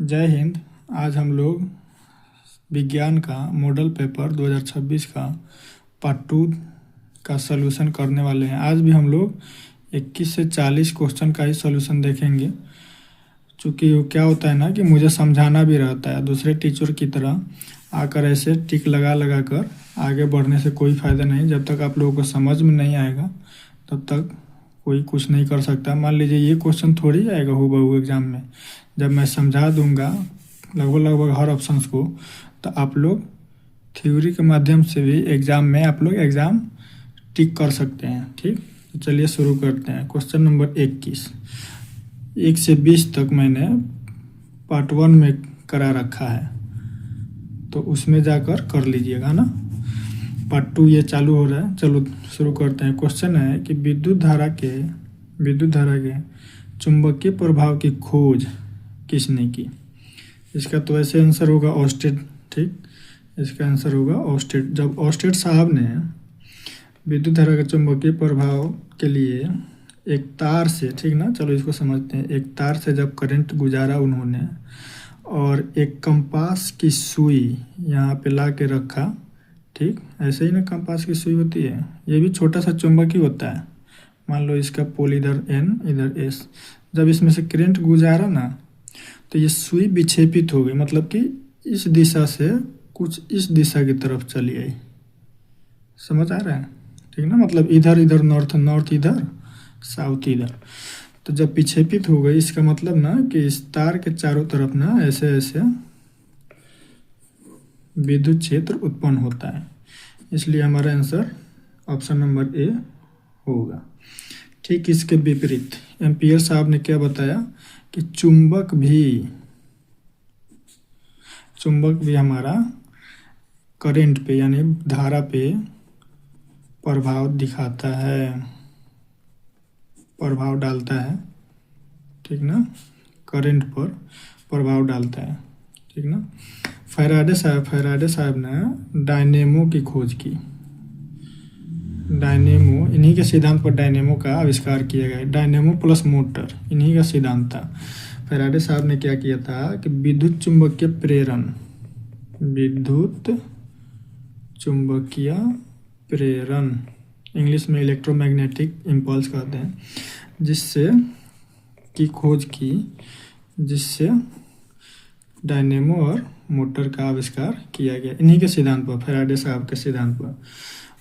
जय हिंद। आज हम लोग विज्ञान का मॉडल पेपर 2026 का पार्ट 2 का सॉल्यूशन करने वाले हैं। आज भी हम लोग 21 से 40 क्वेश्चन का ही सॉल्यूशन देखेंगे। चूँकि वो क्या होता है ना कि मुझे समझाना भी रहता है, दूसरे टीचर की तरह आकर ऐसे टिक लगा लगा कर आगे बढ़ने से कोई फ़ायदा नहीं। जब तक आप लोगों को समझ में नहीं आएगा तब तक कोई कुछ नहीं कर सकता। मान लीजिए ये क्वेश्चन थोड़ी आएगा हूबहू एग्ज़ाम में। जब मैं समझा दूंगा लगभग हर ऑप्शंस को, तो आप लोग थ्योरी के माध्यम से भी एग्ज़ाम में आप लोग एग्ज़ाम टिक कर सकते हैं। ठीक, तो चलिए शुरू करते हैं। क्वेश्चन नंबर 21, 1 से 20 तक मैंने पार्ट 1 में करा रखा है, तो उसमें जाकर कर लीजिएगा ना। पार्ट 2 ये चालू हो रहा है। चलो शुरू करते हैं। क्वेश्चन है कि विद्युत धारा के चुंबकीय प्रभाव की खोज किसने की। इसका तो ऐसे आंसर होगा ऑस्टेड। ठीक, इसका आंसर होगा ऑस्टेड। जब ऑस्टेड साहब ने विद्युत धारा के चुंबकीय प्रभाव के लिए एक तार से, ठीक ना, चलो इसको समझते हैं, एक तार से जब करंट गुजारा उन्होंने और एक कंपास की सुई यहाँ पे ला के रखा। ठीक, ऐसे ही ना कंपास की सुई होती है, ये भी छोटा सा चुंबक ही होता है। मान लो इसका पोल इधर N इधर S, जब इसमें से करंट गुजारा ना तो ये सुई विक्षेपित हो गई, मतलब कि इस दिशा से कुछ इस दिशा की तरफ चली आई। समझ आ रहा है? ठीक ना, मतलब इधर इधर नॉर्थ इधर, साउथ इधर। तो जब विक्षेपित हो गई, इसका मतलब ना कि इस तार के चारों तरफ ना ऐसे ऐसे विद्युत क्षेत्र उत्पन्न होता है। इसलिए हमारा आंसर ऑप्शन नंबर ए होगा। ठीक, इसके विपरीत एम्पियर साहब ने क्या बताया कि चुंबक भी हमारा करंट पे यानी धारा पे प्रभाव दिखाता है, प्रभाव डालता है। ठीक ना, करंट पर प्रभाव डालता है। ठीक ना। फैराडे साहब ने डायनेमो की खोज की। डायनेमो, इन्हीं के सिद्धांत पर डायनेमो का आविष्कार किया गया। डायनेमो प्लस मोटर इन्हीं का सिद्धांत था। फैराडे साहब ने क्या किया था कि विद्युत चुंबकीय प्रेरण, इंग्लिश में इलेक्ट्रोमैग्नेटिक इम्पल्स कहते हैं, जिससे की खोज की, जिससे डायनेमो और मोटर का आविष्कार किया गया इन्हीं के सिद्धांत पर, फैराडे साहब के सिद्धांत पर।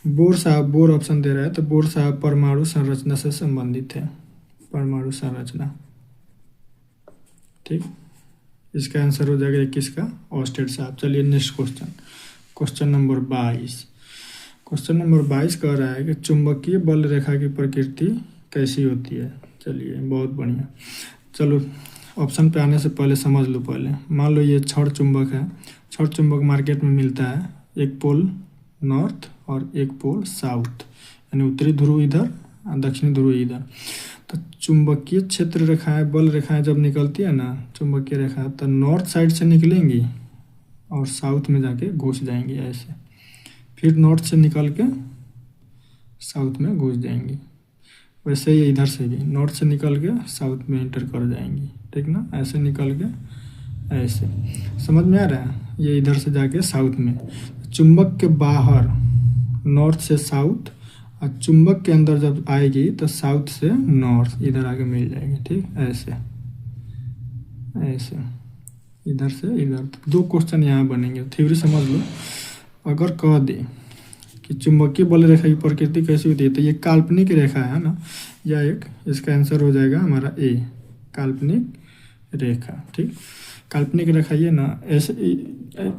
बोर ऑप्शन दे रहा है, तो बोर साहब परमाणु संरचना से संबंधित है, परमाणु संरचना। ठीक, इसका आंसर हो जाएगा 21 का ऑस्टेड साहब। चलिए next question number 22। Question number 22 कह रहा है कि चुंबकीय बल रेखा की प्रकृति कैसी होती है। चलिए बहुत बढ़िया। चलो ऑप्शन पे आने से पहले समझ लो। पहले मान लो ये छड़ चुंबक है। छड़ चुंबक मार्केट में मिलता है, एक पोल नॉर्थ और एक पोल साउथ, यानी उत्तरी ध्रुव इधर और दक्षिणी ध्रुव इधर। तो चुंबकीय क्षेत्र रेखाएं, बल रेखाएं जब निकलती है ना, चुंबकीय रेखा, तो नॉर्थ साइड से निकलेंगी और साउथ में जाके घुस जाएंगी ऐसे, फिर नॉर्थ से निकल के साउथ में घुस जाएंगी। वैसे ही इधर से भी नॉर्थ से निकल के साउथ में एंटर कर जाएंगी। ठीक ना, ऐसे निकल के ऐसे। समझ में आ रहा है? ये इधर से जाके साउथ में, चुंबक के बाहर नॉर्थ से साउथ, और चुंबक के अंदर जब आएगी तो साउथ से नॉर्थ इधर आके मिल जाएगी। ठीक, ऐसे ऐसे, इधर से इधर। दो क्वेश्चन यहाँ बनेंगे, थ्योरी समझ लो। अगर कह दे कि चुंबकीय बल रेखा की प्रकृति कैसी होती है, तो ये काल्पनिक रेखा है ना, या एक, इसका आंसर हो जाएगा हमारा ए, काल्पनिक रेखा। ठीक, काल्पनिक रेखा ये ना, ऐसे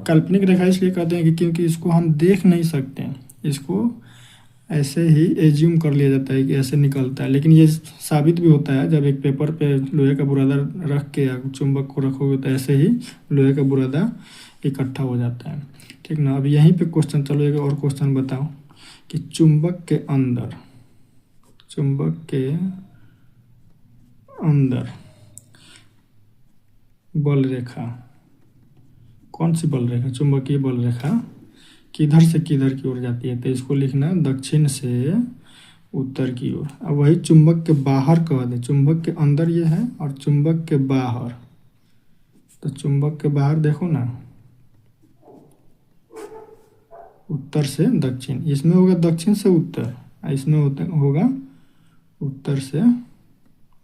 काल्पनिक रेखा इसलिए कहते हैं कि क्योंकि इसको हम देख नहीं सकते हैं, इसको ऐसे ही एज्यूम कर लिया जाता है कि ऐसे निकलता है। लेकिन ये साबित भी होता है, जब एक पेपर पे लोहे का बुरादा रख के चुंबक को रखोगे तो ऐसे ही लोहे का बुरादा इकट्ठा हो जाता है। ठीक ना। अब यहीं पे क्वेश्चन, चलो एक और क्वेश्चन बताओ कि चुंबक के अंदर बल रेखा, कौन सी बल रेखा, चुंबकीय बल रेखा किधर से किधर की ओर जाती है। तो इसको लिखना दक्षिण से उत्तर की ओर। अब वही चुंबक के बाहर कह दे, चुंबक के अंदर ये है और चुंबक के बाहर तो चुंबक के बाहर देखो ना, उत्तर से दक्षिण, इसमें होगा दक्षिण से उत्तर, इसमें होगा उत्तर से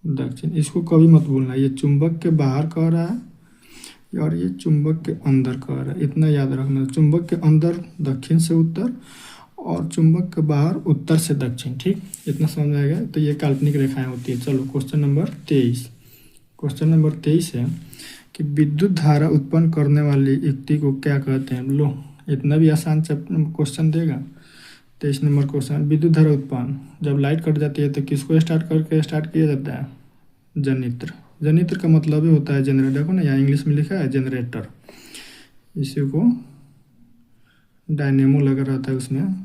दक्षिण। इसको कभी मत भूलना, ये चुंबक के बाहर कह रहा है और ये चुंबक के अंदर कह रहा है, इतना याद रखना। चुंबक के अंदर दक्षिण से उत्तर और चुंबक के बाहर उत्तर से दक्षिण, ठीक, इतना समझ आएगा। तो ये काल्पनिक रेखाएं होती है। चलो क्वेश्चन नंबर 23। क्वेश्चन नंबर 23 है कि विद्युत धारा उत्पन्न करने वाली युक्ति को क्या कहते हैं। लो, इतना भी आसान क्वेश्चन देगा। 23 नंबर क्वेश्चन, विद्युत धारा उत्पन्न जब लाइट कट जाती है तो किसको स्टार्ट किया जाता है, जनित्र। जनित्र का मतलब ही होता है जनरेटर। देखो ना यहाँ इंग्लिश में लिखा है जनरेटर, इसी को डायनेमो लगा रहता है, उसमें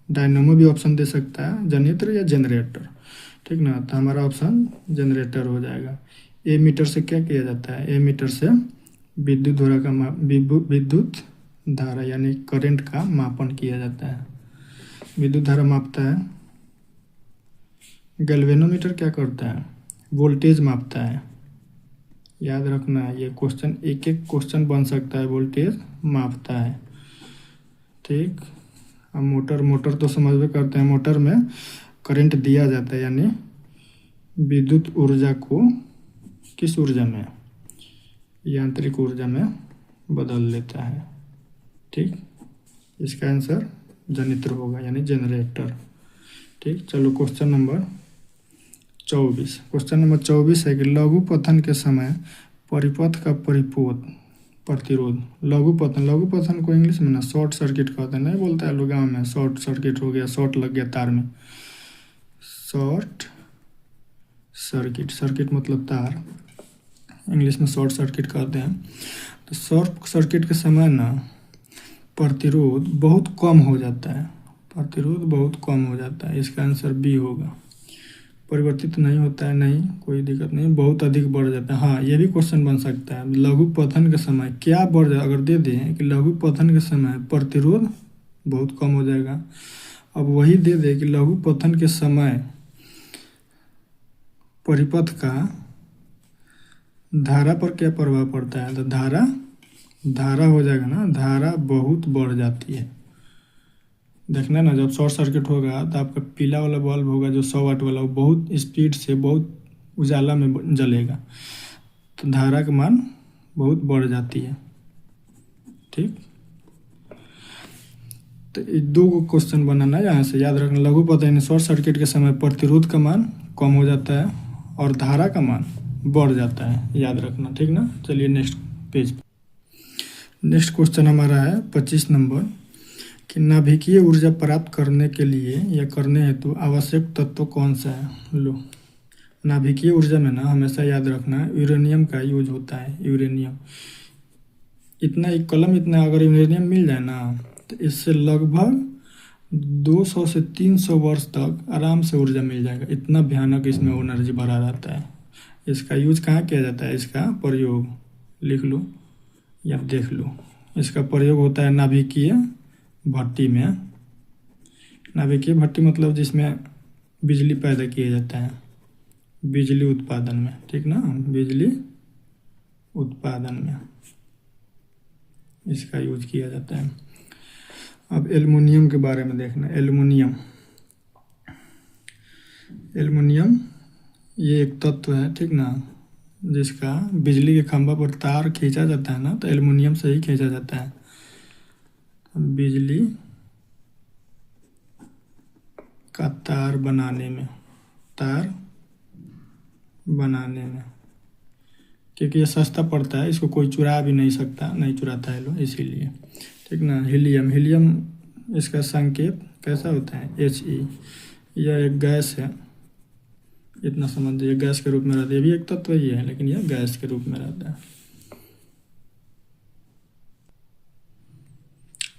डायनेमो भी ऑप्शन दे सकता है, जनित्र या जनरेटर, ठीक ना। तो हमारा ऑप्शन जनरेटर हो जाएगा। ए मीटर से क्या किया जाता है, ए मीटर से विद्युत धारा का विद्युत धारा यानी करंट का मापन किया जाता है, विद्युत धारा मापता है। गैल्वेनोमीटर क्या करता है, वोल्टेज मापता है। याद रखना है ये क्वेश्चन, एक एक क्वेश्चन बन सकता है, वोल्टेज मापता है, ठीक। अब मोटर तो समझ में करते हैं, मोटर में करंट दिया जाता है यानी विद्युत ऊर्जा को किस ऊर्जा में, यांत्रिक ऊर्जा में बदल देता है, ठीक। इसका आंसर जनित्र होगा यानी जनरेटर, ठीक। चलो क्वेश्चन नंबर 24। क्वेश्चन नंबर 24 है कि लघु पतन के समय परिपथ का प्रतिरोध। लघु पतन को इंग्लिश में ना शॉर्ट सर्किट कहते हैं, नहीं बोलता है लोग गाँव में, शॉर्ट सर्किट हो गया, शॉर्ट लग गया तार में, शॉर्ट सर्किट मतलब तार, इंग्लिश में शॉर्ट सर्किट कहते हैं। तो शॉर्ट सर्किट के समय ना प्रतिरोध बहुत कम हो जाता है, प्रतिरोध बहुत कम हो जाता है। इसका आंसर बी होगा। परिवर्तित नहीं होता है, नहीं कोई दिक्कत नहीं, बहुत अधिक बढ़ जाता है। हाँ, ये भी क्वेश्चन बन सकता है, लघु पतन के समय क्या बढ़ जाए, अगर दे दें कि लघु पतन के समय प्रतिरोध बहुत कम हो जाएगा। अब वही दे दे कि लघु पतन के समय परिपथ का धारा पर क्या प्रभाव पड़ता है, तो धारा हो जाएगा ना, धारा बहुत बढ़ जाती है। देखना ना, जब शॉर्ट सर्किट होगा तो आपका पीला वाला बल्ब होगा जो 100 वाट वाला, वो बहुत स्पीड से बहुत उजाला में जलेगा, तो धारा का मान बहुत बढ़ जाती है, ठीक। तो ये दो क्वेश्चन बनाना यहाँ से याद रखना। लघु पतन शॉर्ट सर्किट के समय प्रतिरोध का मान कम हो जाता है और धारा का मान बढ़ जाता है, याद रखना, ठीक ना। चलिए नेक्स्ट पेज। नेक्स्ट क्वेश्चन हमारा है 25 नंबर कि नाभिकीय ऊर्जा प्राप्त करने के लिए या करने हेतु आवश्यक तत्व कौन सा है। लो, नाभिकीय ऊर्जा में ना हमेशा याद रखना यूरेनियम का यूज होता है। यूरेनियम इतना एक कलम इतना अगर यूरेनियम मिल जाए ना तो इससे लगभग 200 से 300 वर्ष तक आराम से ऊर्जा मिल जाएगा, इतना भयानक इसमें एनर्जी भरा रहता है। इसका यूज कहाँ किया जाता है, इसका प्रयोग लिख लो या देख लो। इसका प्रयोग होता है नाभिकीय भट्टी में। नाभिकीय भट्टी मतलब जिसमें बिजली पैदा किया जाता है, बिजली उत्पादन में, ठीक ना, बिजली उत्पादन में इसका यूज किया जाता है। अब एल्युमिनियम के बारे में देखना। एल्युमिनियम ये एक तत्व है, ठीक ना, जिसका बिजली के खंभा पर तार खींचा जाता है ना, तो एल्युमिनियम से ही खींचा जाता है। बिजली का तार बनाने में क्योंकि ये सस्ता पड़ता है, इसको कोई चुरा भी नहीं सकता, नहीं चुराता है लोग, इसीलिए, ठीक ना। हीलियम इसका संकेत कैसा होता है, He। यह एक गैस है, इतना समझिए, गैस के रूप में रहता है। ये भी एक तत्व ही है लेकिन यह गैस के रूप में रहता है।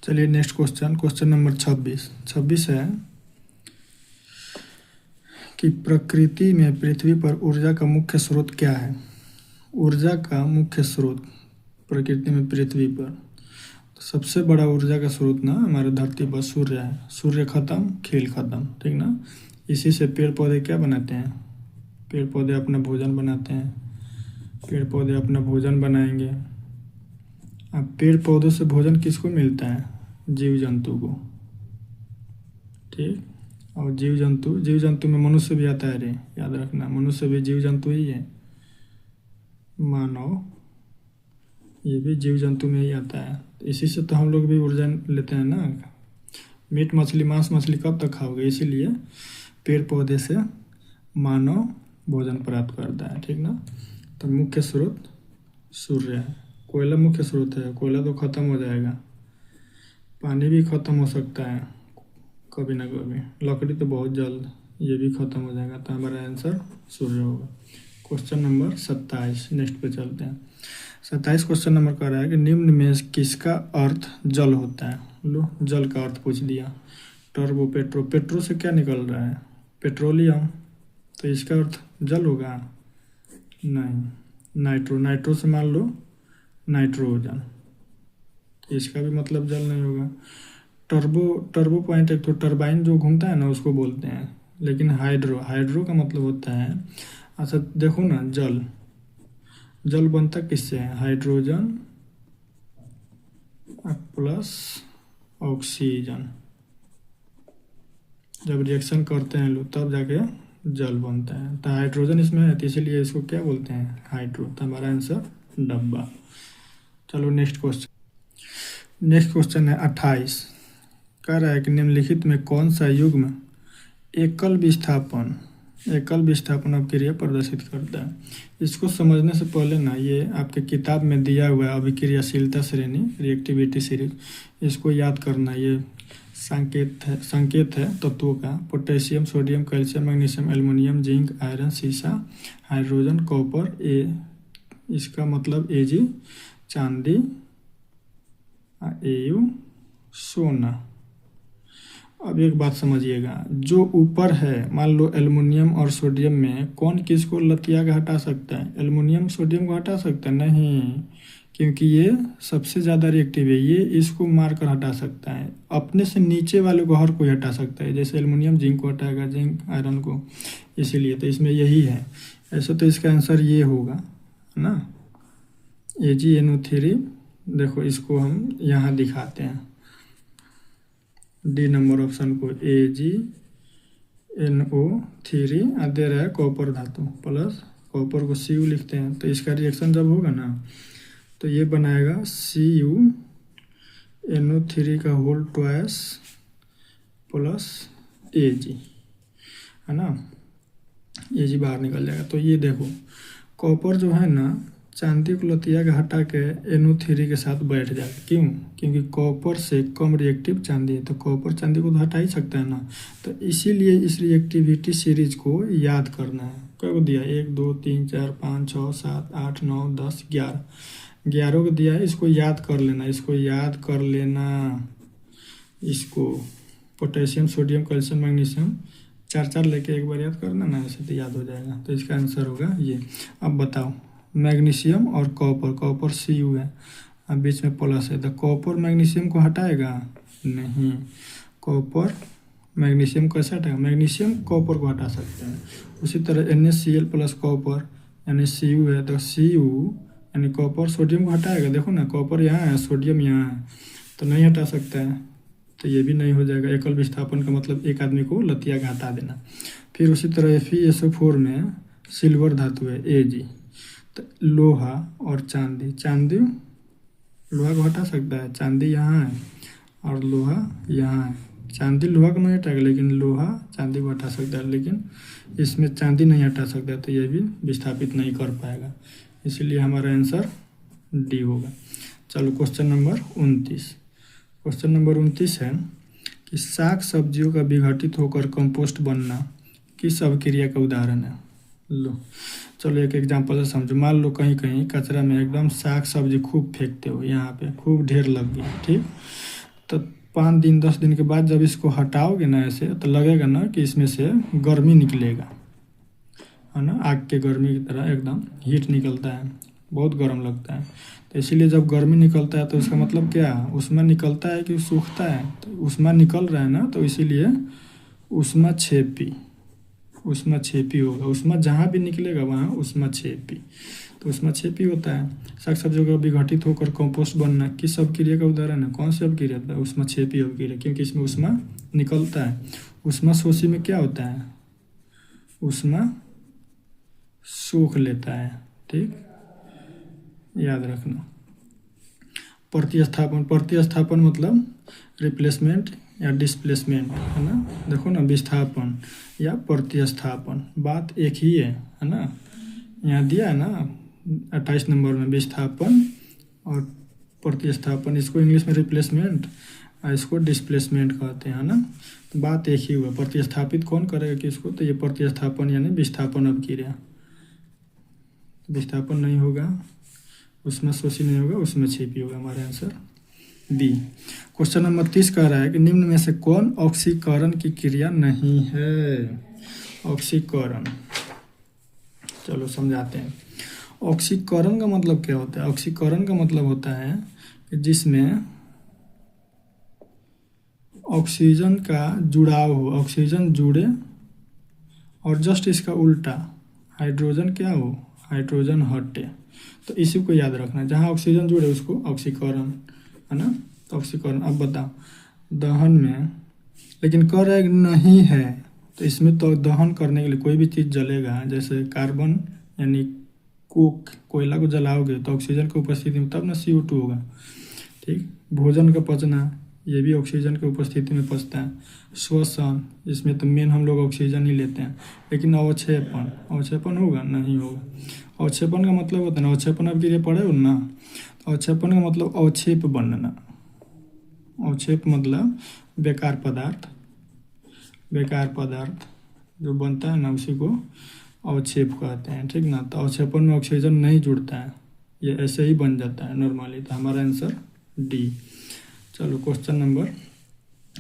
चलिए नेक्स्ट क्वेश्चन नंबर 26 है कि प्रकृति में पृथ्वी पर ऊर्जा का मुख्य स्रोत क्या है। ऊर्जा का मुख्य स्रोत प्रकृति में पृथ्वी पर, तो सबसे बड़ा ऊर्जा का स्रोत ना हमारे धरती पर सूर्य है। सूर्य खत्म खेल खत्म, ठीक ना। इसी से पेड़ पौधे क्या बनाते हैं, पेड़ पौधे अपना भोजन बनाते हैं, पेड़ पौधे अपना भोजन बनाएंगे अब पेड़ पौधों से भोजन किसको मिलता है? जीव जंतु को। ठीक, और जीव जंतु में मनुष्य भी आता है रे, याद रखना, मनुष्य भी जीव जंतु ही है। मानव ये भी जीव जंतु में ही आता है। इसी से तो हम लोग भी ऊर्जा लेते हैं ना। मीट मछली मांस मछली कब तक खाओगे? इसीलिए पेड़ पौधे से मानव भोजन प्राप्त करता है। ठीक ना। तो मुख्य स्रोत सूर्य है। कोयला मुख्य स्रोत है, कोयला तो ख़त्म हो जाएगा। पानी भी ख़त्म हो सकता है कभी ना कभी, लकड़ी तो बहुत जल्द ये भी ख़त्म हो जाएगा। तो हमारा आंसर सूर्य होगा। क्वेश्चन नंबर 27, नेक्स्ट पे चलते हैं। 27 क्वेश्चन नंबर कह रहा है कि निम्न में किसका अर्थ जल होता है? लो, जल का अर्थ पूछ दिया। टर्बो, पेट्रो से क्या निकल रहा है? पेट्रोलियम, तो इसका अर्थ जल होगा? नहीं। नाइट्रो से मान लो नाइट्रोजन, इसका भी मतलब जल नहीं होगा। टर्बो पॉइंट एक तो टरबाइन जो घूमता है ना उसको बोलते हैं, लेकिन हाइड्रो का मतलब होता है, अच्छा देखो ना, जल बनता किससे है? हाइड्रोजन प्लस ऑक्सीजन, जब रिएक्शन करते हैं लोग तब जाके जल बनता है। तो हाइड्रोजन इसमें है, तो इसीलिए इसको क्या बोलते हैं? हाइड्रो। तो हमारा आंसर डब्बा। चलो नेक्स्ट क्वेश्चन है 28। कह रहा है कि निम्नलिखित में कौन सा युग्म एकल विस्थापन अभिक्रिया प्रदर्शित करता है? इसको समझने से पहले ना, ये आपके किताब में दिया हुआ है अभिक्रियाशीलता श्रेणी, रिएक्टिविटी सीरीज, इसको याद करना। ये संकेत है तत्वों का। Potassium, sodium, calcium, magnesium, aluminium, zinc, iron, सीसा, हाइड्रोजन, कॉपर, इसका मतलब Ag चांदी, Au सोना। अब एक बात समझिएगा, जो ऊपर है, मान लो एल्युमिनियम और सोडियम में कौन किसको लतिया के हटा सकता है? एल्युमिनियम सोडियम को हटा सकता है? नहीं, क्योंकि ये सबसे ज़्यादा रिएक्टिव है, ये इसको मारकर हटा सकता है। अपने से नीचे वाले को हर कोई हटा सकता है, जैसे एल्युमिनियम जिंक को हटाएगा, जिंक आयरन को, इसीलिए तो इसमें यही है। ऐसे तो इसका आंसर ये होगा, है ना, AgNO3। देखो इसको हम यहाँ दिखाते हैं, डी नंबर ऑप्शन को, AgNO3 दे रहा है कॉपर धातु, प्लस कॉपर को Cu लिखते हैं। तो इसका रिएक्शन जब होगा ना, तो ये बनाएगा CuNO3 का होल ट्वाइस प्लस Ag, है ना, Ag बाहर निकल जाएगा। तो ये देखो, कॉपर जो है ना, चांदी को लतिया के हटा के NO3 के साथ बैठ जाएगा। क्यों? क्योंकि कॉपर से कम रिएक्टिव चांदी है, तो कॉपर चांदी को तो हटा ही सकता है ना। तो इसीलिए इस रिएक्टिविटी सीरीज को याद करना है। कब दिया? 1 2 3 4 5 6 7 8 9 10 11 को दिया है। इसको याद कर लेना, इसको पोटेशियम, सोडियम, कैल्शियम, मैग्नीशियम 4 लेके एक बार याद करना ना, ऐसे तो याद हो जाएगा। तो इसका आंसर होगा ये। अब बताओ, मैग्नीशियम और कॉपर Cu है, अब बीच में प्लस है, तो कॉपर मैग्नीशियम को हटाएगा? नहीं। कॉपर मैग्नीशियम को कैसे हटाएगा? मैग्नीशियम कॉपर को हटा सकते हैं। उसी तरह NaCl प्लस कॉपर यानी Cu है, तो Cu यानी कॉपर सोडियम को हटाएगा? देखो ना, कॉपर यहाँ है, सोडियम यहाँ है, तो नहीं हटा सकता है, तो ये भी नहीं हो जाएगा। एकल विस्थापन का मतलब एक आदमी को लतिया के हटा देना। फिर उसी तरह FeSO4 में सिल्वर धातु है Ag, तो लोहा और चांदी लोहा को हटा सकता है? चांदी यहाँ है और लोहा यहाँ है, चांदी लोहा को नहीं हटाएगा, लेकिन लोहा चांदी को हटा सकता है, लेकिन इसमें चांदी नहीं हटा सकता, तो ये भी विस्थापित नहीं कर पाएगा। इसलिए हमारा आंसर डी होगा। चलो क्वेश्चन नंबर 29 है कि साग सब्जियों का विघटित होकर कंपोस्ट बनना किस अभिक्रिया का उदाहरण है? लो चलो एक एग्जांपल से समझो। मान लो कहीं कचरा में एकदम साग सब्जी खूब फेंकते हो, यहाँ पे खूब ढेर लग गया, ठीक, तो 5 दिन 10 दिन के बाद जब इसको हटाओगे ना ऐसे, तो लगेगा ना कि इसमें से गर्मी निकलेगा, है ना, आग के गर्मी की तरह एकदम हीट निकलता है, बहुत गर्म लगता है। तो इसीलिए जब गर्मी निकलता है तो इसका मतलब क्या, उष्मा निकलता है कि सूखता है? तो उष्मा निकल रहा है ना, तो इसीलिए उष्मा छेपी होगा। उष्मा जहाँ भी निकलेगा वहाँ उष्मा छेपी। तो उसमें 6p होता है। शाक सब्जियों का विघटित होकर कंपोस्ट बनना किस अपक्रिया का उदाहरण है? कौन सी अपक्रिया है? उसमें 6p अपक्रिया, क्योंकि इसमें ऊष्मा निकलता है। ऊष्मा शोषी में क्या होता है? ऊष्मा सोख लेता है। ठीक, याद रखना। प्रतिस्थापन, प्रतिस्थापन मतलब रिप्लेसमेंट या डिस्प्लेसमेंट, है ना। देखो ना, विस्थापन या प्रतिस्थापन बात एक ही है ना। यहाँ दिया है ना 28 नंबर में, विस्थापन और प्रतिस्थापन। इसको इंग्लिश में रिप्लेसमेंट और इसको डिस्प्लेसमेंट कहते हैं ना। तो बात एक ही हुआ। प्रतिस्थापित कौन करेगा किसको? तो ये प्रतिस्थापन यानी विस्थापन अपक्रिया। विस्थापन नहीं होगा, उसमें शोषी नहीं होगा, उसमें 6p होगा। हमारा आंसर बी। क्वेश्चन नंबर 30 कह रहा है कि निम्न में से कौन ऑक्सीकरण की क्रिया नहीं है? ऑक्सीकरण, चलो समझाते हैं। ऑक्सीकरण का मतलब क्या होता है? ऑक्सीकरण का मतलब होता है कि जिसमें ऑक्सीजन का जुड़ाव हो, ऑक्सीजन जुड़े और जस्ट इसका उल्टा हाइड्रोजन क्या हो, हाइड्रोजन हटे। तो इसी को याद रखना, जहाँ ऑक्सीजन जुड़े उसको ऑक्सीकरण, है ना। तो ऑक्सीकरण। अब बताओ दहन में, लेकिन कर रहा है नहीं है, तो इसमें तो दहन करने के लिए कोई भी चीज़ जलेगा, जैसे कार्बन यानी कोक, कोयला को जलाओगे तो ऑक्सीजन की उपस्थिति में तब ना CO2 होगा। ठीक, भोजन का पचना ये भी ऑक्सीजन की उपस्थिति में पचता है। श्वसन, इसमें तो मेन हम लोग ऑक्सीजन ही लेते हैं। लेकिन अवक्षेपण, अवक्षेपण होगा? नहीं होगा। अवक्षेपण का मतलब होता है ना, अवक्षेपण अब गिरे पड़े हो ना, अवक्षेपण का मतलब अवक्षेप बनना। अवक्षेप मतलब बेकार पदार्थ, बेकार पदार्थ जो बनता है ना उसी को अवक्षेप कहते हैं। ठीक ना। तो अवक्षेपण में ऑक्सीजन नहीं जुड़ता है, ये ऐसे ही बन जाता है नॉर्मली। तो हमारा आंसर डी। चलो क्वेश्चन नंबर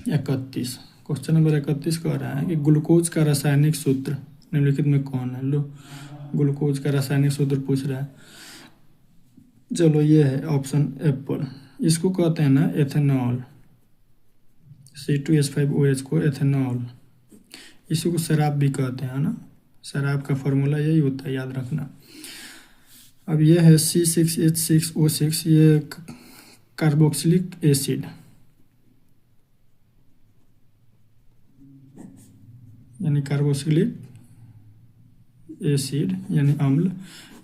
31। क्वेश्चन नंबर 31 कह रहा है कि ग्लूकोज का रासायनिक सूत्र निम्नलिखित में कौन है? लो, ग्लूकोज का रासायनिक सूत्र पूछ रहा है। चलो ये है ऑप्शन एप्पल। इसको कहते हैं ना एथेनॉल, C2H5OH को एथेनॉल। इसी को शराब भी कहते हैं ना। शराब का फॉर्मूला यही होता है, याद रखना। अब ये है C6H6O6, ये कार्बोक्सिलिक एसिड यानी कार्बोक्सिलिक एसिड यानी अम्ल।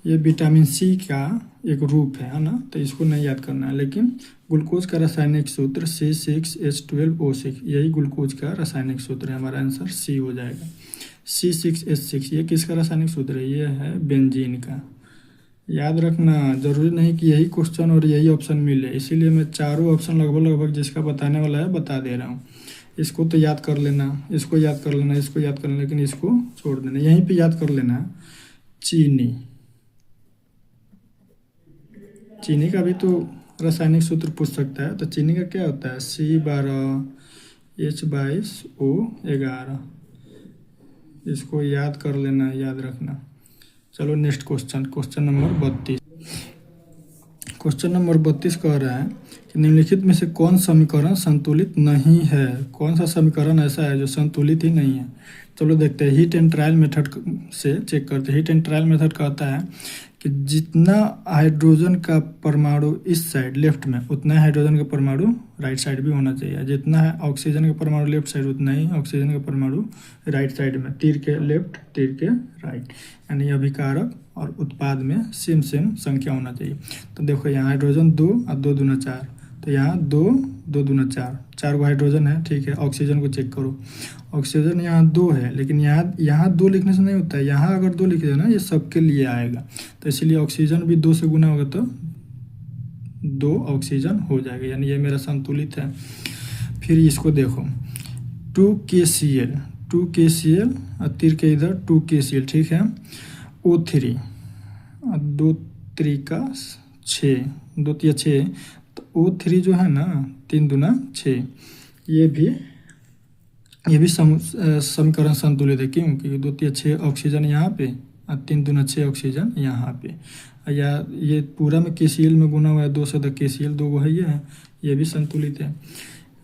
ये विटामिन C का एक रूप है ना। तो इसको नहीं याद करना है। लेकिन ग्लूकोज का रासायनिक सूत्र C6H12O6, यही ग्लूकोज का रासायनिक सूत्र है। हमारा आंसर सी हो जाएगा। C6H6 ये किसका रासायनिक सूत्र है? ये है बेंजीन का। याद रखना, जरूरी नहीं कि यही क्वेश्चन और यही ऑप्शन मिले, इसीलिए मैं चारों ऑप्शन लगभग जिसका बताने वाला है बता दे रहा हूँ। इसको तो याद कर लेना, इसको याद कर लेना, इसको याद कर लेना, लेकिन इसको छोड़ देना। यहीं पे याद कर लेना चीनी। चीनी का भी तो रासायनिक सूत्र पूछ सकता है। तो चीनी का क्या होता है? C12H22O11। इसको याद कर लेना, याद रखना। चलो next question, question number 32। Question number 32 कह रहा है कि निम्नलिखित में से कौन समीकरण संतुलित नहीं है? कौन सा समीकरण ऐसा है जो संतुलित ही नहीं है? चलो देखते हैं। हीट एंड ट्रायल मेथड से चेक करते हैं। हीट एंड ट्रायल मेथड कहता है कि जितना हाइड्रोजन का परमाणु इस साइड लेफ्ट में, उतना हाइड्रोजन का परमाणु राइट साइड भी होना चाहिए। जितना है ऑक्सीजन का परमाणु लेफ्ट साइड, उतना ही ऑक्सीजन का परमाणु राइट साइड में। तीर के लेफ्ट, तीर के राइट, यानी अभिकारक और उत्पाद में सेम संख्या होना चाहिए। तो देखो यहाँ हाइड्रोजन 2 और 2 दूना 4, तो यहाँ 2 2 दूना 4, 4 को हाइड्रोजन है। ठीक है, ऑक्सीजन को चेक करो। ऑक्सीजन यहाँ 2 है, लेकिन यहाँ 2 लिखने से नहीं होता है। यहाँ अगर 2 लिख देना ये सबके लिए आएगा, तो इसलिए ऑक्सीजन भी 2 से गुना होगा तो 2 ऑक्सीजन हो जाएगा, यानी ये मेरा संतुलित है। फिर इसको देखो 2KCl, 2KCl और तीर के इधर 2KCl। ठीक है, O3 और 2 त्रिका 6, 2 तिया 6, तो O3 जो है ना 3 दूना 6, ये भी समीकरण संतुलित है। क्योंकि 2 तिया 6 ऑक्सीजन यहाँ पे और 3 दूना 6 ऑक्सीजन यहाँ पे, या ये पूरा में KCl में गुना हुआ है 2 से, तो KCl 2 है, ये भी संतुलित है।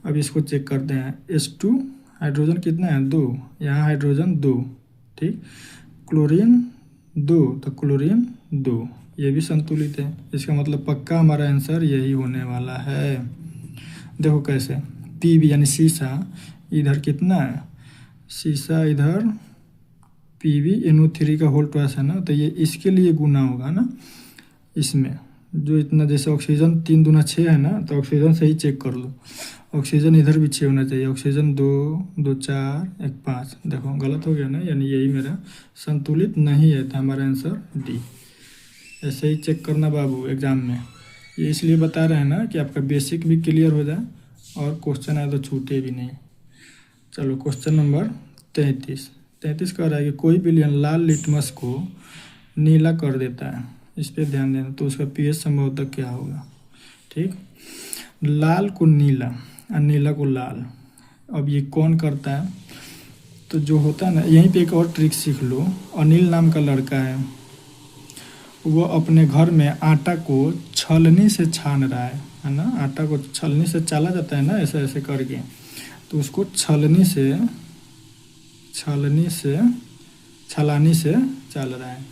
अब इसको चेक करते हैं। H2 हाइड्रोजन कितना है? 2, यहाँ हाइड्रोजन 2। ठीक, क्लोरीन 2, तो क्लोरीन 2, ये भी संतुलित है। इसका मतलब पक्का हमारा आंसर यही होने वाला है। देखो कैसे, पी यानी शीशा इधर कितना है, शीशा इधर PbNO3 का होल ट्वाइस है ना, तो ये इसके लिए गुना होगा ना इसमें, जो इतना जैसे ऑक्सीजन 3 दूना 6 है ना, तो ऑक्सीजन से ही चेक कर लो, ऑक्सीजन इधर भी 6 होना चाहिए, ऑक्सीजन 2 2 4 1 5, देखो गलत हो गया ना, यानी यही मेरा संतुलित नहीं है, तो हमारा आंसर डी। ऐसे ही चेक करना बाबू एग्जाम में, ये इसलिए बता रहे हैं ना कि आपका बेसिक भी क्लियर हो जाए और क्वेश्चन आए तो छूटे भी नहीं। चलो क्वेश्चन नंबर 33 कह रहा है कि कोई विलयन लाल लिटमस को नीला कर देता है, इस पर ध्यान देना, तो उसका pH संभवतः क्या होगा। ठीक, लाल को नीला और नीला को लाल, अब ये कौन करता है, तो जो होता है ना, यहीं पे एक और ट्रिक सीख लो। अनिल नाम का लड़का है, वो अपने घर में आटा को छलनी से छान रहा है ना, आटा को छलनी से चाला जाता है ना, ऐसे ऐसे करके, तो उसको छलनी से चाल रहा है।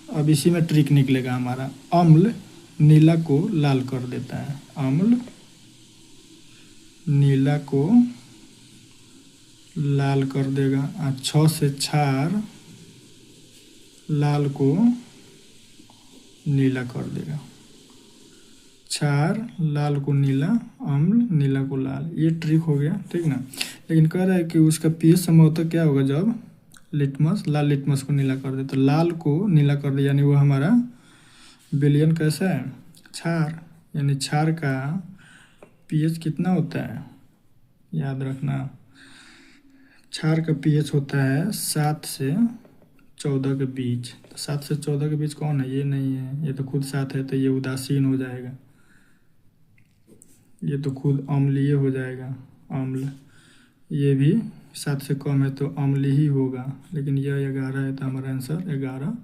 अब इसी में ट्रिक निकलेगा हमारा, अम्ल नीला को लाल कर देता है, अम्ल नीला को लाल कर देगा, और 6 से क्षार लाल को नीला कर देगा, क्षार लाल को नीला, अम्ल नीला को लाल, ये ट्रिक हो गया। ठीक ना, लेकिन कह रहा है कि उसका pH संभवतः क्या होगा, जब लिटमस लाल लिटमस को नीला कर दे, तो लाल को नीला कर दे, यानी वो हमारा विलयन कैसा है, क्षार, यानी क्षार का pH कितना होता है, याद रखना, क्षार का pH होता है 7 से 14 के बीच। तो 7 से 14 के बीच कौन है, ये नहीं है, ये तो खुद 7 है, तो ये उदासीन हो जाएगा, ये तो खुद अम्लीय हो जाएगा, अम्ल, ये भी 7 से कम है तो अम्ल ही होगा, लेकिन यह 11 है, तो हमारा आंसर 11,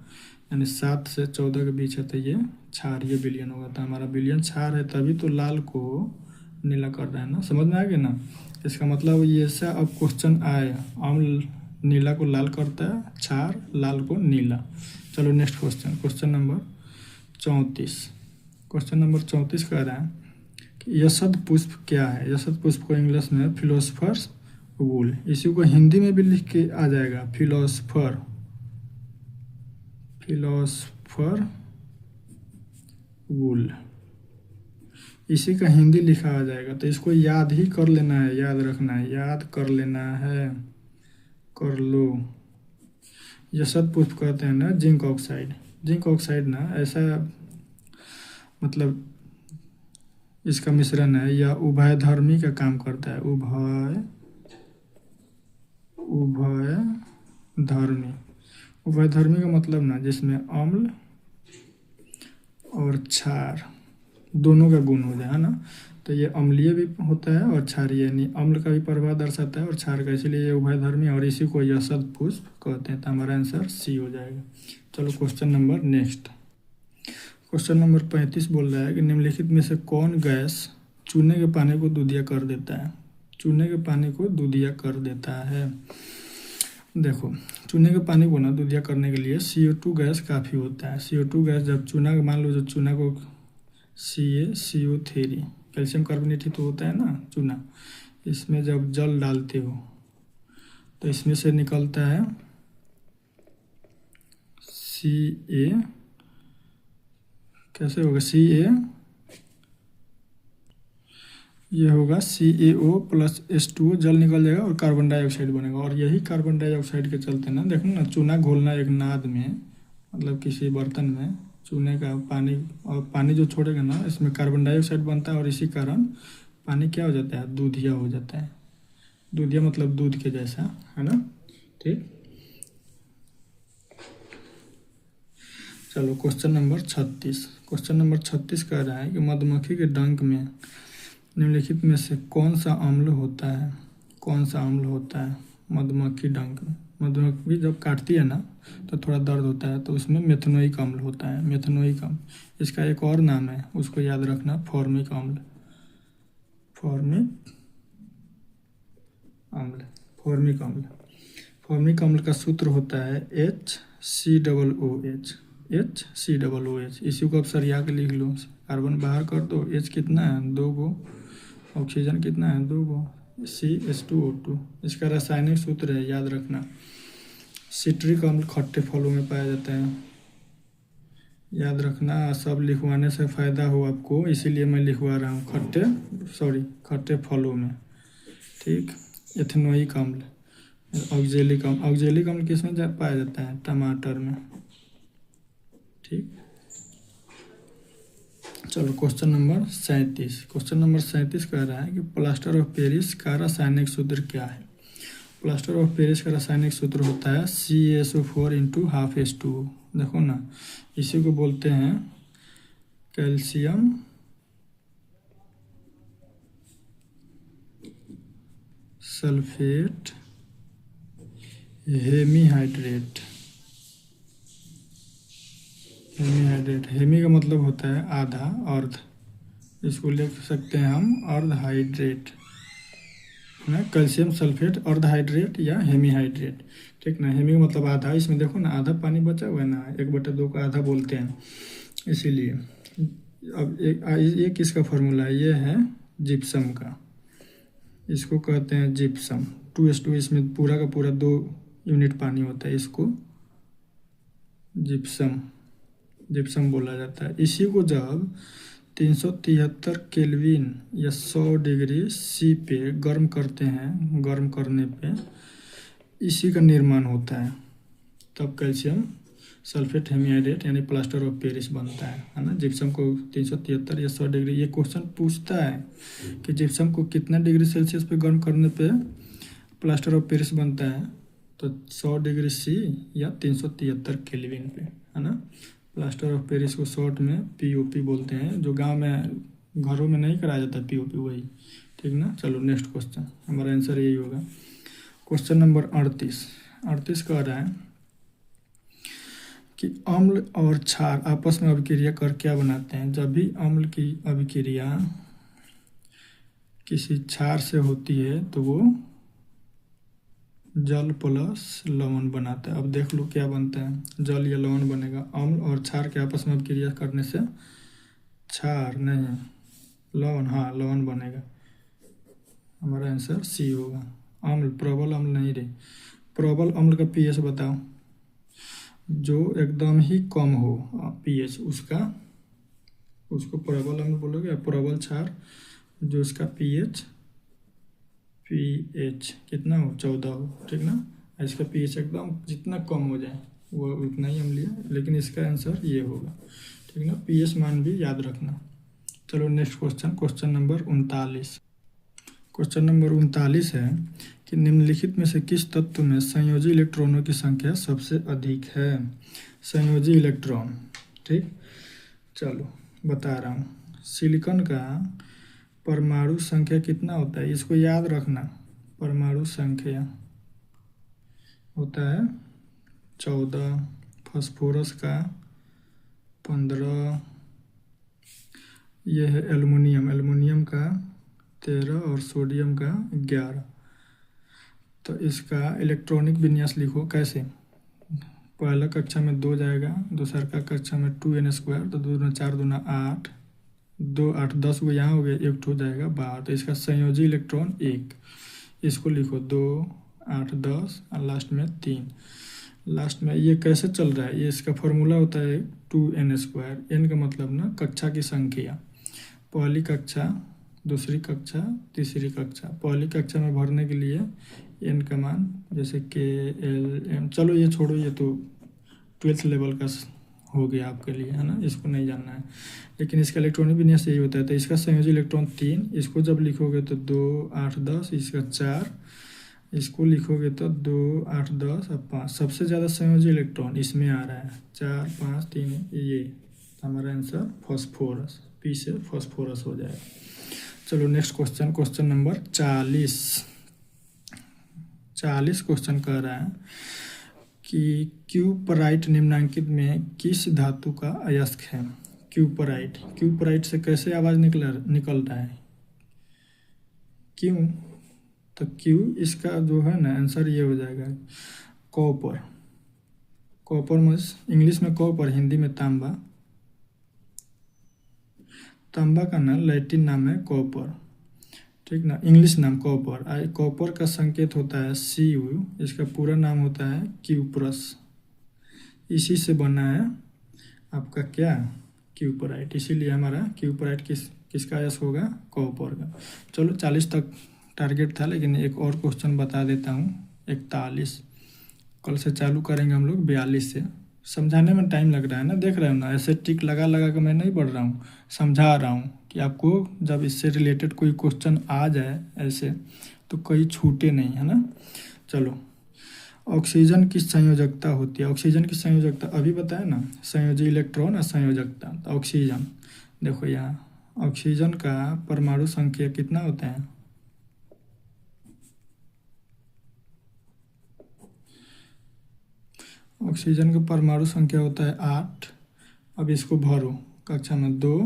यानी 7 से 14 के बीच है, तो ये क्षारीय विलयन होगा, तो हमारा विलयन क्षार है, तभी तो लाल को नीला कर रहा है ना, समझ में आ गया ना। इसका मतलब ये ऐसा अब क्वेश्चन आए, अम्ल नीला को लाल करता है, क्षार लाल को नीला। चलो नेक्स्ट क्वेश्चन, क्वेश्चन नंबर 34 कह रहा है कि यशद पुष्प क्या है। यशद पुष्प को इंग्लिश में फिलोसफर्स वूल, इसी को हिंदी में भी लिख के आ जाएगा, फिलोसफर वूल, इसी का हिंदी लिखा आ जाएगा, तो इसको याद ही कर लेना है, याद रखना है, याद कर लेना है, कर लो। यशद पुष्प कहते हैं ना जिंक ऑक्साइड, जिंक ऑक्साइड ना ऐसा मतलब इसका मिश्रण है, या उभयधर्मी का काम करता है, उभयधर्मी का मतलब ना जिसमें अम्ल और क्षार दोनों का गुण हो जाए, है ना, तो ये अम्लीय भी होता है और क्षारीय, यानी अम्ल का भी प्रभाव दर्शाता है और क्षार का, इसलिए ये उभयधर्मी, और इसी को यशद पुष्प कहते हैं, तो हमारा आंसर सी हो जाएगा। चलो question number next, question number 35 बोल रहा है कि निम्नलिखित में से कौन गैस चूने के पानी को दूधिया कर देता है, चूने के पानी को दूधिया कर देता है। देखो चूने के पानी को ना दूधिया करने के लिए CO2 गैस काफ़ी होता है। CO2 गैस जब चूना, मान लो जो चूना को CaCO3 कैल्शियम कार्बोनेट ही तो होता है ना चूना, इसमें जब जल डालते हो तो इसमें से निकलता है Ca, कैसे होगा, ये होगा CaO+H2O, जल निकल जाएगा और कार्बन डाइऑक्साइड बनेगा, और यही कार्बन डाइऑक्साइड के चलते ना, देखो ना, चूना घोलना एक नाद में, मतलब किसी बर्तन में चूने का पानी, और पानी जो छोड़ेगा ना, इसमें कार्बन डाइऑक्साइड बनता है, और इसी कारण पानी क्या हो जाता है, दूधिया हो जाता है। दूधिया मतलब दूध के जैसा, है ना। ठीक, चलो क्वेश्चन नंबर 36 कह रहा है कि मधुमक्खी के डंक में निम्नलिखित में से कौन सा अम्ल होता है, मधुमक्खी डंक में। मधुमक्खी जब काटती है ना तो थोड़ा दर्द होता है, तो उसमें मेथनोइक अम्ल होता है, मेथनोइक अम्ल, इसका एक और नाम है, उसको याद रखना, फॉर्मिक अम्ल, फॉर्मिक अम्ल का सूत्र होता है HCOOH, HCOOH। इसी को आप सरिया के लिख लो, कार्बन बाहर कर दो, H कितना है 2 गो, ऑक्सीजन कितना है 2 गो, CH2O2। इसका रासायनिक सूत्र है, याद रखना। सिट्रिक अम्ल खट्टे फलों में पाया जाता है, याद रखना। सब लिखवाने से फ़ायदा हो आपको, इसीलिए मैं लिखवा रहा हूँ, खट्टे फलों में, ठीक। एथेनोइक अम्ल, ऑक्जेलिक अम्ल किस में पाया जाता है, टमाटर में, ठीक। चलो क्वेश्चन नंबर 37 कह रहा है कि प्लास्टर ऑफ पेरिस का रासायनिक सूत्र क्या है। प्लास्टर ऑफ पेरिस का रासायनिक सूत्र होता है CaSO4 इंटू हाफ H2O। देखो ना, इसी को बोलते हैं कैल्शियम सल्फेट हेमीहाइड्रेट। हेमी का मतलब होता है आधा, अर्ध, इसको लिख सकते हैं हम अर्ध हाइड्रेट ना, कैल्शियम सल्फेट अर्ध हाइड्रेट या हेमीहाइड्रेट, ठीक ना। हेमी का मतलब आधा, इसमें देखो ना आधा पानी बचा हुआ है ना, 1/2 का आधा बोलते हैं, इसीलिए। अब एक किसका फॉर्मूला है, ये है जिप्सम का, इसको कहते हैं जिप्सम। 2:2, इसमें पूरा का पूरा 2 यूनिट पानी होता है, इसको जिप्सम बोला जाता है। इसी को जब 373 केल्विन या 100 डिग्री सी पे गर्म करते हैं, गर्म करने पे इसी का निर्माण होता है, तब कैल्शियम सल्फेट हेमीहाइड्रेट यानी प्लास्टर ऑफ पेरिस बनता है ना। जिप्सम को 373 या 100 डिग्री, ये क्वेश्चन पूछता है कि जिप्सम को कितना डिग्री सेल्सियस पे गर्म करने पे प्लास्टर ऑफ पेरिस बनता है, तो 100 डिग्री सी या 373 केल्विन पे, है ना। प्लास्टर ऑफ पेरिस को शॉर्ट में POP बोलते हैं, जो गांव में घरों में नहीं कराया जाता POP, वही, ठीक ना। चलो नेक्स्ट क्वेश्चन, हमारा आंसर यही होगा। क्वेश्चन नंबर 38 कह रहा है कि अम्ल और क्षार आपस में अभिक्रिया कर क्या बनाते हैं। जब भी अम्ल की अभिक्रिया किसी क्षार से होती है तो वो जल प्लस लवण बनाता है। अब देख लो क्या बनता है, जल या लवण बनेगा। अम्ल और क्षार के आपस में अभिक्रिया करने से क्षार नहीं, लवण, हाँ लवण बनेगा। हमारा आंसर C होगा। अम्ल, प्रबल अम्ल नहीं रे, प्रबल अम्ल का pH बताओ, जो एकदम ही कम हो pH उसको प्रबल अम्ल बोलोगे। प्रबल क्षार जो इसका pH कितना हो, 14 हो, ठीक ना। इसका pH एकदम जितना कम हो जाए वो उतना ही अम्लीय, लेकिन इसका आंसर ये होगा, ठीक ना। pH मान भी याद रखना। चलो next question number 39। Question number 39 है कि निम्नलिखित में से किस तत्व में संयोजी इलेक्ट्रॉनों की संख्या सबसे अधिक है। संयोजी इलेक्ट्रॉन, ठीक। चलो बता रहा हूँ, सिलिकॉन का परमाणु संख्या कितना होता है, इसको याद रखना। परमाणु संख्या होता है 14, फास्फोरस का 15, यह है एल्युमिनियम का 13 और सोडियम का 11। तो इसका इलेक्ट्रॉनिक विन्यास लिखो कैसे। पहला कक्षा में 2 जाएगा, दूसरा का कक्षा में 2n², तो 2 दूना 4 दूना 8, 2 8 10 को यहाँ हो गया, 1 हो जाएगा बाहर। तो इसका संयोजी इलेक्ट्रॉन 1, इसको लिखो 2 8 10 और लास्ट में 3। लास्ट में ये कैसे चल रहा है, ये इसका फॉर्मूला होता है 2n²। n का मतलब ना कक्षा की संख्या, पहली कक्षा, दूसरी कक्षा, तीसरी कक्षा। पहली कक्षा में भरने के लिए n का मान जैसे KLM, चलो ये छोड़ो, ये तो 12th लेवल का हो गया आपके लिए, है ना, इसको नहीं जानना है। लेकिन इसका इलेक्ट्रॉनिक विन्यास यही होता है। तो इसका संयोजी इलेक्ट्रॉन 3, इसको जब लिखोगे तो 2 8 10, इसका 4, इसको लिखोगे तो 2 8 10 और 5। सबसे ज़्यादा संयोजी इलेक्ट्रॉन इसमें आ रहा है 4 5 3, ये हमारा आंसर फॉस्फोरस, P से फॉस्फोरस हो जाएगा। चलो नेक्स्ट क्वेश्चन नंबर 40 क्वेश्चन कह रहा है कि क्यूपराइट निम्नांकित में किस धातु का अयस्क है। क्यूपराइट से कैसे आवाज़ निकल रहा है, क्यों, तो क्यू इसका जो है ना आंसर ये हो जाएगा कॉपर में इंग्लिश में कॉपर, हिंदी में तांबा। तांबा का ना लैटिन नाम है कॉपर, ठीक ना, इंग्लिश नाम कॉपर। कॉपर का संकेत होता है Cu, इसका पूरा नाम होता है क्यूप्रस। इसी से बना है आपका क्या, क्यूपराइट। इसीलिए हमारा क्यूपराइट किसका यस होगा, कॉपर का। चलो 40 तक टारगेट था, लेकिन एक और क्वेश्चन बता देता हूँ। 41 कल से चालू करेंगे हम लोग 42 से। समझाने में टाइम लग रहा है ना, देख रहे हो ना, ऐसे टिक लगा लगा कर मैं नहीं पढ़ रहा हूँ, समझा रहा हूँ कि आपको जब इससे रिलेटेड कोई क्वेश्चन आ जाए ऐसे तो कोई छूटे नहीं, है ना। चलो, ऑक्सीजन की संयोजकता होती है। ऑक्सीजन की संयोजकता अभी बताया ना, संयोजी इलेक्ट्रॉन और संयोजकता। तो ऑक्सीजन देखो यहाँ, ऑक्सीजन का परमाणु संख्या कितना होता है, ऑक्सीजन का परमाणु संख्या होता है 8। अब इसको भरो कक्षा में 2,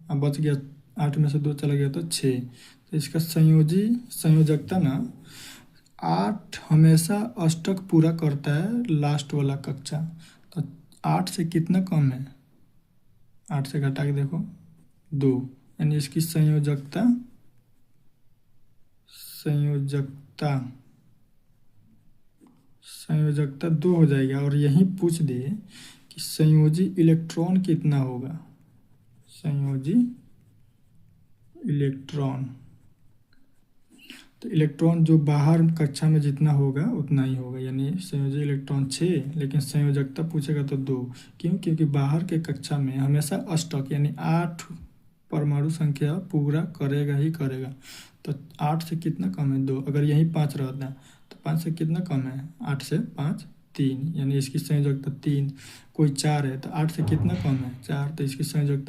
अब बच गया 8 में से 2 चला गया तो 6। तो इसका संयोजकता ना 8 हमेशा अष्टक पूरा करता है, लास्ट वाला कक्षा। तो 8 से कितना कम है, 8 से घटा के देखो 2, यानी इसकी संयोजकता संयोजकता 2 हो जाएगा। और यही पूछ दे कि संयोजी इलेक्ट्रॉन कितना होगा, संयोजी इलेक्ट्रॉन। तो इलेक्ट्रॉन जो बाहर कक्षा में जितना होगा उतना ही होगा, यानी संयोजी इलेक्ट्रॉन 6, लेकिन संयोजकता पूछेगा तो 2। क्यों, क्योंकि बाहर के कक्षा में हमेशा अष्टक यानी 8 परमाणु संख्या पूरा करेगा ही करेगा। तो 8 से कितना कम है, 2। अगर यही 5 रहता है तो 5 से कितना कम है, 8 से 5 3, यानी इसकी संयोजकता 3। कोई 4 है तो 8 से कितना कम है, 4, तो इसकी संयोजकता